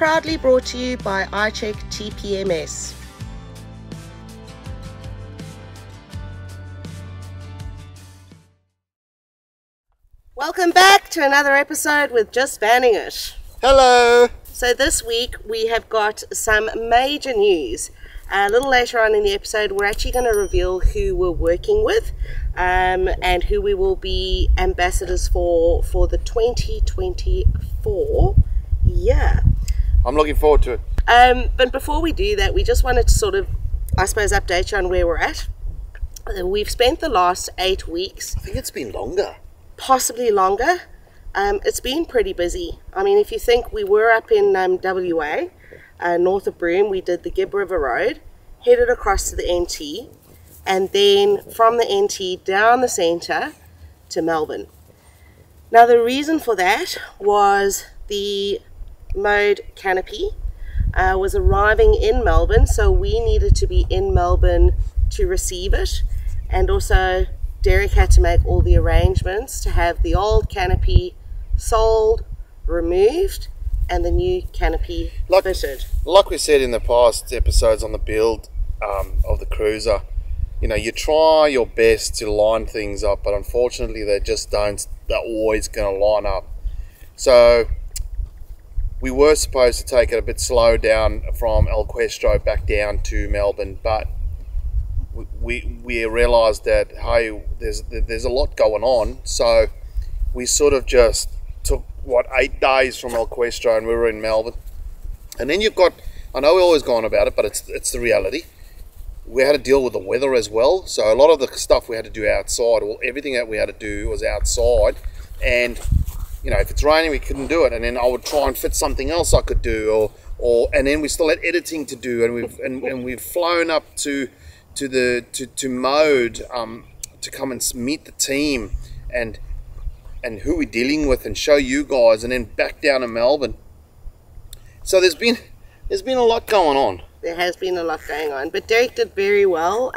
proudly brought to you by iCheck TPMS. Welcome back to another episode with Just Vanning It. Hello! So this week we have got some major news. A little later on in the episode we're actually going to reveal who we're working with and who we will be ambassadors for the 2024 year. I'm looking forward to it. But before we do that, we just wanted to sort of, I suppose, update you on where we're at. We've spent the last 8 weeks. I think it's been longer. Possibly longer. It's been pretty busy. I mean, if you think, we were up in WA, north of Broome. We did the Gibb River Road, headed across to the NT, and then from the NT down the centre to Melbourne. Now the reason for that was the mode canopy was arriving in Melbourne, so we needed to be in Melbourne to receive it, and also Derek had to make all the arrangements to have the old canopy sold, removed, and the new canopy fitted. Like we said in the past episodes on the build of the cruiser, you know, you try your best to line things up, but unfortunately they're always going to line up. So we were supposed to take it a bit slow down from El Questro back down to Melbourne, but we realised that, hey, there's a lot going on, so we sort of just took, 8 days from El Questro and we were in Melbourne. And then you've got, I know we always go on about it, but it's the reality. We had to deal with the weather as well, so a lot of the stuff we had to do outside, well, everything that we had to do was outside, and you know, if it's raining, we couldn't do it, and then I would try and fit something else I could do, and then we still had editing to do, and we've flown up to Mode to come and meet the team and who we're dealing with and show you guys, and then back down to Melbourne. So there's been a lot going on. There has been a lot going on, but Derek did very well.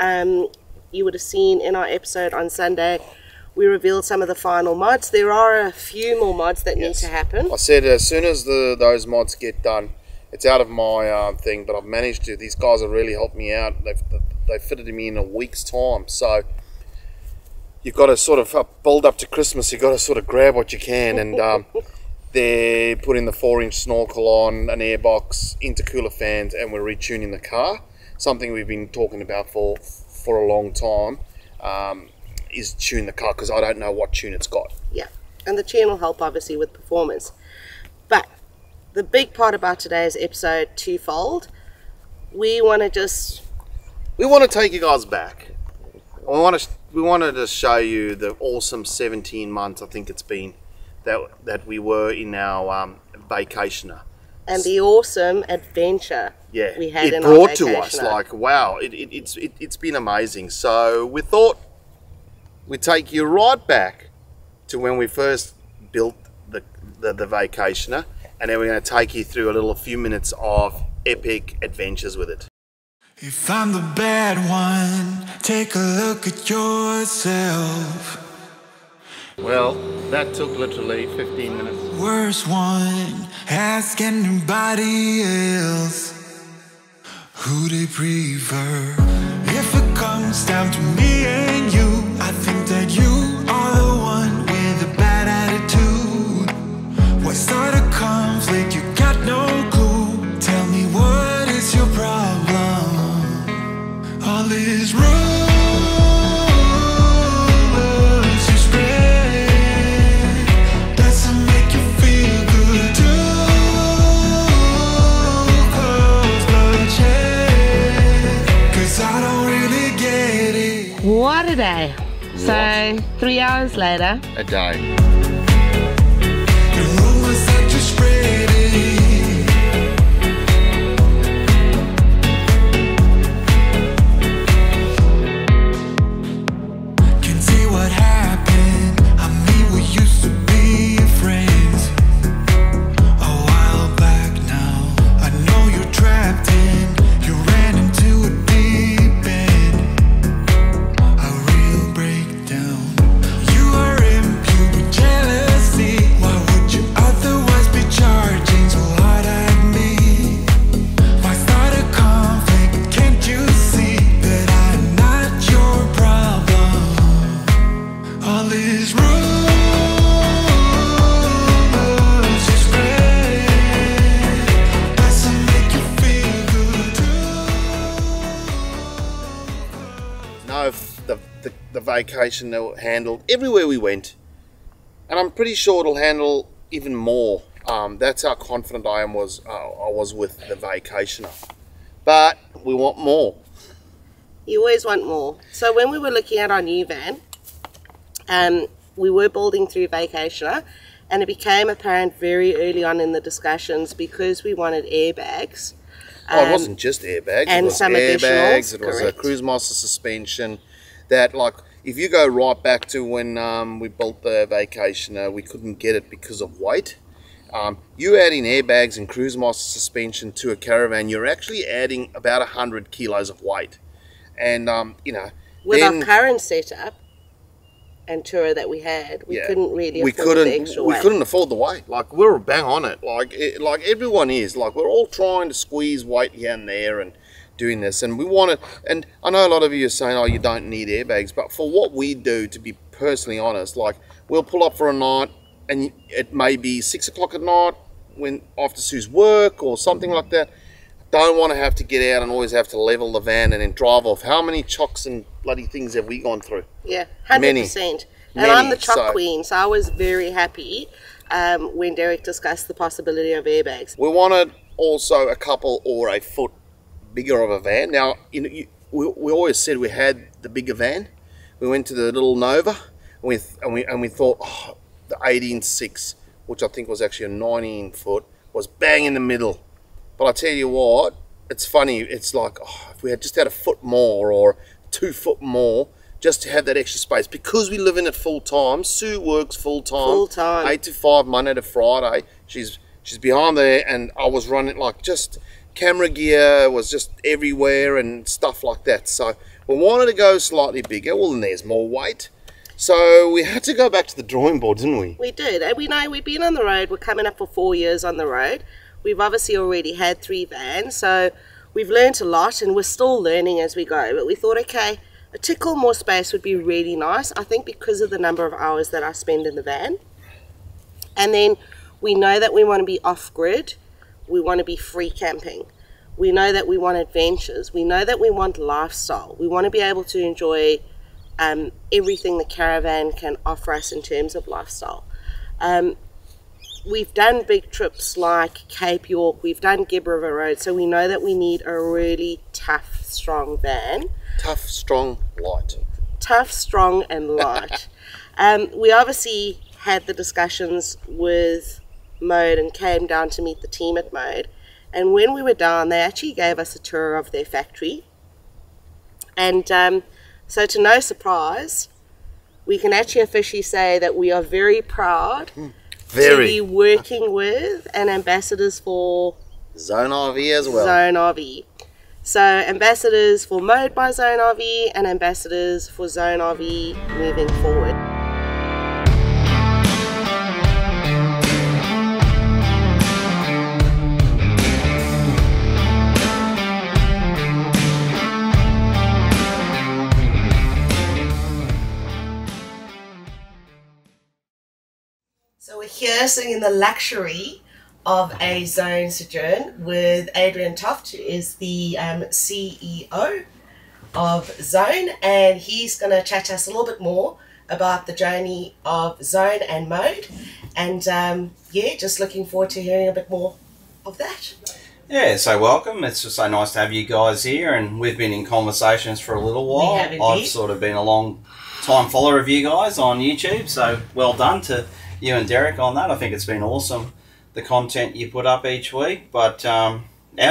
You would have seen in our episode on Sunday, we revealed some of the final mods. There are a few more mods that need to happen. I said as soon as those mods get done, it's out of my thing, but I've managed to. These guys have really helped me out. They fitted me in a week's time. So you've got to sort of build up to Christmas. You've got to sort of grab what you can, and they're putting the 4-inch snorkel on, an airbox, intercooler fans, and we're retuning the car. Something we've been talking about for a long time. Is tune the car, because I don't know what tune it's got. Yeah, and the tune will help obviously with performance. But the big part about today's episode, twofold. We want to take you guys back. We wanted to show you the awesome 17 months I think it's been that we were in our vacationer. And the awesome adventure we had in our vacationer. It brought to us, like, wow, it's been amazing. So we thought we take you right back to when we first built the vacationer, and then we're going to take you through a few minutes of epic adventures with it. If I'm the bad one, take a look at yourself. Well, that took literally 15 minutes. Worst one, ask anybody else who they prefer. If it comes down to me and you, I think that you are the one with a bad attitude. Why start a conflict? You got no clue. Tell me, what is your problem? All this rumors you spread doesn't make you feel good too. Close bloodshed, 'cause I don't really get it. What a day. So 3 hours later, a day. The rumors that you spread it. Can see what happened. I mean, we used to be friends a while back now. I know you're trapped in, you ran into a deep end, a real breakdown. You are impure, jealous. vacation handled everywhere we went, and I'm pretty sure it'll handle even more. That's how confident I was with the vacationer. But we want more. You always want more. So when we were looking at our new van, we were building through vacationer, and it became apparent very early on in the discussions, because we wanted airbags. It wasn't just airbags. And it was some airbags. additionals, It was correct. a cruise master suspension. That, like, if you go right back to when we built the vacationer, we couldn't get it because of weight. You add in airbags and cruise master suspension to a caravan, you're actually adding about 100 kilos of weight. And With our current setup and tour that we had, we couldn't really afford the extra weight. We couldn't afford the weight. Like, we were bang on it. Like everyone is. Like, we're all trying to squeeze weight here and there and doing this. And we want it. And I know a lot of you are saying, oh, you don't need airbags. But for what we do, to be personally honest, like, we'll pull up for a night, and it may be 6 o'clock at night after Sue's work or something like that. Don't want to have to get out and always have to level the van and then drive off. How many chocks and bloody things have we gone through? Yeah, 100%. Many. And I'm the chock queen, so I was very happy when Derek discussed the possibility of airbags. We wanted also a couple or a foot bigger of a van. Now, we always said we had the bigger van. We went to the little Nova, and we thought, oh, the 18.6, which I think was actually a 19 foot, was bang in the middle. But I tell you what, it's funny. It's like, oh, if we had just had a foot more or 2 foot more, just to have that extra space, because we live in it full time. Sue works full time, 8 to 5, Monday to Friday. She's behind there, and I was running, like, just camera gear was just everywhere and stuff like that. So we wanted to go slightly bigger. Well, then there's more weight. So we had to go back to the drawing board, didn't we? We did. And we know we've been on the road. We're coming up for 4 years on the road. We've obviously already had 3 vans, so we've learned a lot, and we're still learning as we go. But we thought, okay, a tickle more space would be really nice, I think, because of the number of hours that I spend in the van. And then we know that we want to be off-grid. We want to be free camping. We know that we want adventures. We know that we want lifestyle. We want to be able to enjoy everything the caravan can offer us in terms of lifestyle. We've done big trips like Cape York, we've done Gibb River Road, so we know that we need a really tough, strong van. Tough, strong, light. Tough, strong and light. We obviously had the discussions with Mode and came down to meet the team at Mode. And when we were down, they actually gave us a tour of their factory. And so to no surprise, we can actually officially say that we are very proud to be working with and ambassadors for Zone RV as well. Zone RV. So ambassadors for Mode by Zone RV and ambassadors for Zone RV moving forward. So we're here sitting in the luxury of a Zone sojourn with Adrian Toft, who is the CEO of Zone, and he's going to chat to us a little bit more about the journey of Zone and Mode, and yeah, just looking forward to hearing a bit more of that. Yeah, so welcome. It's just so nice to have you guys here, and we've been in conversations for a little while. We have indeed. I've sort of been a long time follower of you guys on YouTube, so well done to you and Derek on that. I think it's been awesome, the content you put up each week. But our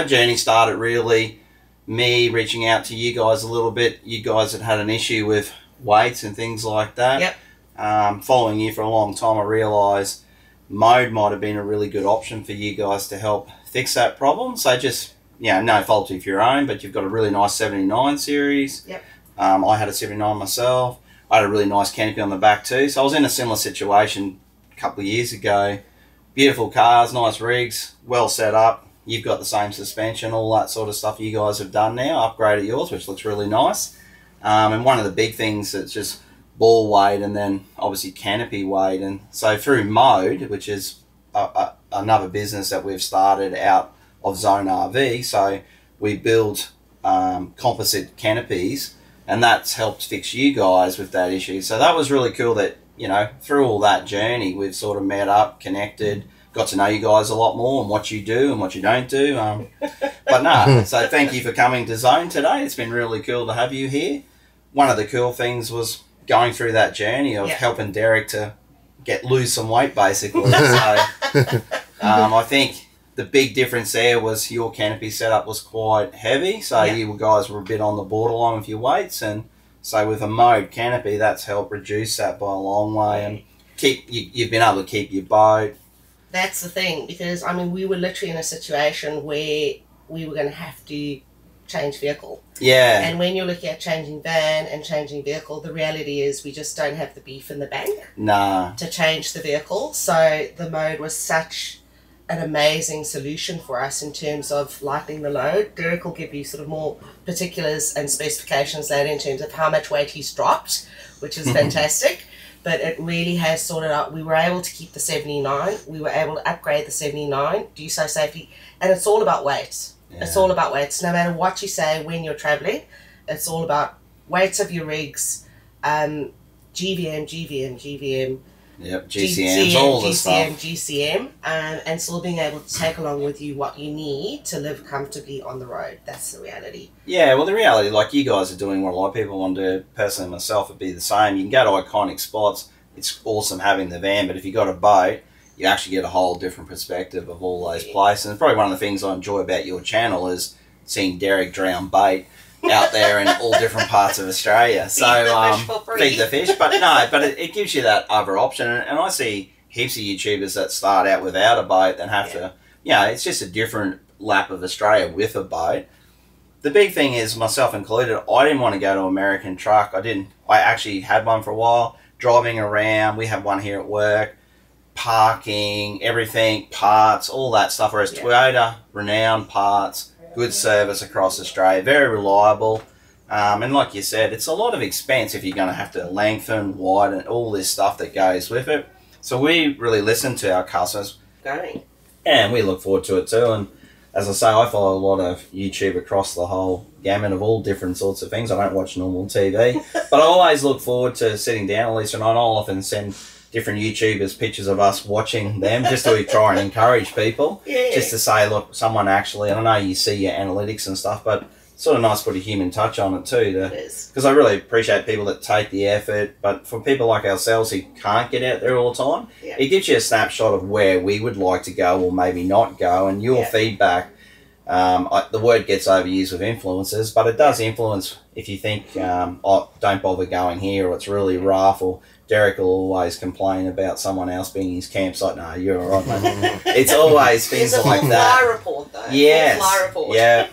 journey started really me reaching out to you guys a little bit. You guys had an issue with weights and things like that. Yep. Following you for a long time, I realised Mode might have been a really good option for you guys to help fix that problem. So just, no fault of your own, but you've got a really nice 79 series. Yep. I had a 79 myself. I had a really nice canopy on the back too. So I was in a similar situation a couple of years ago. Beautiful cars, nice rigs, well set up. You've got the same suspension, all that sort of stuff you guys have done now, upgraded yours, which looks really nice. And one of the big things that's just ball weight and then obviously canopy weight. And so through Mode, which is another business that we've started out of Zone RV, so we build composite canopies and that's helped fix you guys with that issue. So that was really cool that, you know, through all that journey, we've sort of met up, connected, got to know you guys a lot more and what you do and what you don't do. But no, so thank you for coming to Zone today. It's been really cool to have you here. One of the cool things was going through that journey of helping Derek to lose some weight, basically. So I think the big difference there was your canopy setup was quite heavy, so you guys were a bit on the borderline with your weights, and so with a mode canopy, that's helped reduce that by a long way, and you've been able to keep your boat. That's the thing, because I mean, we were literally in a situation where we were going to have to change vehicle. Yeah. And when you're looking at changing van and changing vehicle, the reality is we just don't have the beef in the bank to change the vehicle. So the mode was such an amazing solution for us in terms of lightening the load. Derek will give you sort of more particulars and specifications later in terms of how much weight he's dropped, which is fantastic. But it really has sorted out. We were able to keep the 79. We were able to upgrade the 79, do so safely. And it's all about weight. Yeah. It's all about weights. No matter what you say when you're traveling, it's all about weights of your rigs, GVM. Yep, GCMs, all the stuff. GCM, and still being able to take along with you what you need to live comfortably on the road. That's the reality. Yeah, well, the reality, like you guys are doing what a lot of people want to do, personally myself would be the same. You can go to iconic spots. It's awesome having the van, but if you got a boat, you actually get a whole different perspective of all those places. And probably one of the things I enjoy about your channel is seeing Derek drown bait out there in all different parts of Australia. Feed the fish, but it gives you that other option. And I see heaps of YouTubers that start out without a boat and have to, it's just a different lap of Australia with a boat. The big thing is, myself included, I didn't want to go to American truck. I actually had one for a while, driving around. We have one here at work, parking, everything, parts, all that stuff. Whereas Toyota, renowned parts, good service across Australia, very reliable, and like you said, it's a lot of expense if you're going to have to lengthen, widen, all this stuff that goes with it. So we really listen to our customers, and we look forward to it too. And as I say, I follow a lot of YouTube across the whole gamut of all different sorts of things. I don't watch normal TV, but I always look forward to sitting down, Lisa and I'll often send different YouTubers pictures of us watching them just to try and encourage people, just to say, look, someone actually, and I know you see your analytics and stuff, but it's sort of nice to put a human touch on it too, because I really appreciate people that take the effort. But for people like ourselves who can't get out there all the time, it gives you a snapshot of where we would like to go or maybe not go, and your feedback. The word gets overused with influencers, but it does influence if you think, don't bother going here, or it's really rough, or Derek will always complain about someone else being his campsite. No, you're all right, mate. It's always things like that. Fly report, though. Yes. Fly report. Yeah.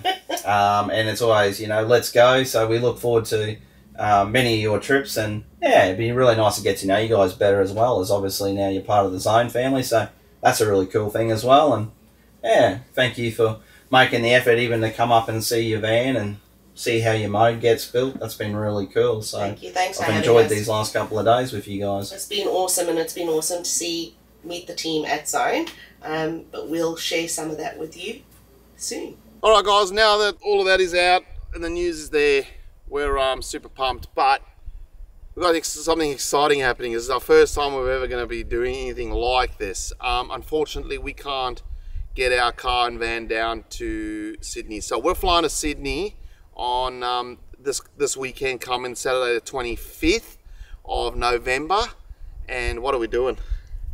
And it's always, let's go. So we look forward to many of your trips, and it'd be really nice to get to know you guys better, as well as obviously now you're part of the Zone family. So that's a really cool thing as well. And thank you for making the effort even to come up and see your van and see how your mode gets built. That's been really cool. So thank you. Thanks for I've having enjoyed us. These last couple of days with you guys. It's been awesome, and it's been awesome to meet the team at Zone. But we'll share some of that with you soon. All right, guys. Now that all of that is out and the news is there, we're super pumped. But we've got something exciting happening. This is our first time we're ever going to be doing anything like this. Unfortunately, we can't get our car and van down to Sydney, so we're flying to Sydney on this weekend coming, Saturday the 25th of November. And what are we doing?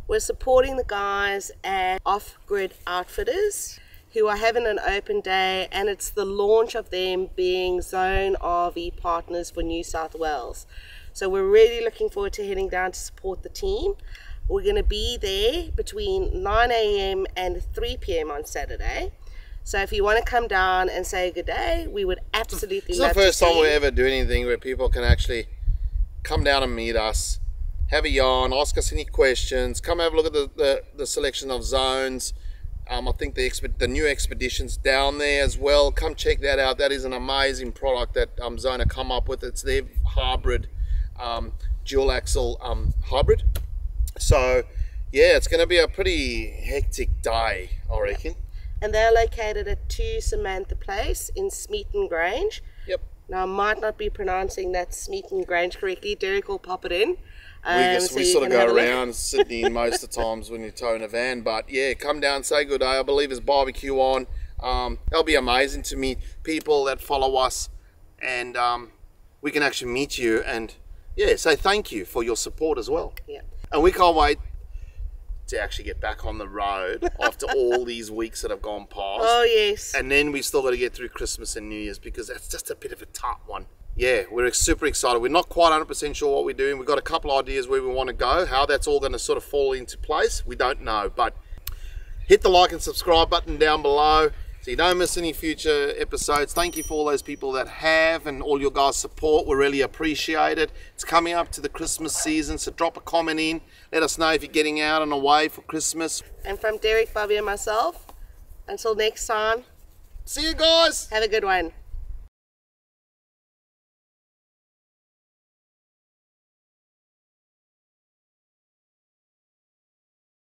We're supporting the guys at Off-Grid Outfitters, who are having an open day, and it's the launch of them being Zone RV partners for New South Wales. So we're really looking forward to heading down to support the team. We're going to be there between 9 a.m. and 3 p.m. on Saturday. So if you want to come down and say good day, we would absolutely love to see you. It's the first time we ever do anything where people can actually come down and meet us, have a yarn, ask us any questions, come have a look at the selection of zones. I think the new expedition's down there as well. Come check that out. That is an amazing product that Zone have come up with. It's their hybrid, dual axle hybrid. So yeah, it's going to be a pretty hectic day, I reckon. And they're located at 2 Samantha Place in Seaton Grange. Yep. Now, I might not be pronouncing that Seaton Grange correctly. Derek will pop it in. So we you sort of can have go a look. around Sydney most of the times when you're towing a van. But yeah, come down, say good day. I believe there's barbecue on. That'll be amazing to meet people that follow us, and we can actually meet you and yeah, say thank you for your support as well. Yeah. And we can't wait to actually get back on the road after all these weeks that have gone past. Oh, yes. And then we still got to get through Christmas and New Year's, because that's just a bit of a tough one. Yeah, we're super excited. We're not quite 100% sure what we're doing. We've got a couple ideas where we want to go. How that's all going to sort of fall into place, we don't know. But hit the like and subscribe button down below so you don't miss any future episodes. Thank you for all those people that have, and all your guys' support. We really appreciate it. It's coming up to the Christmas season, so drop a comment in. Let us know if you're getting out and away for Christmas. And from Derek, Bobby and myself, until next time, See you guys! have a good one.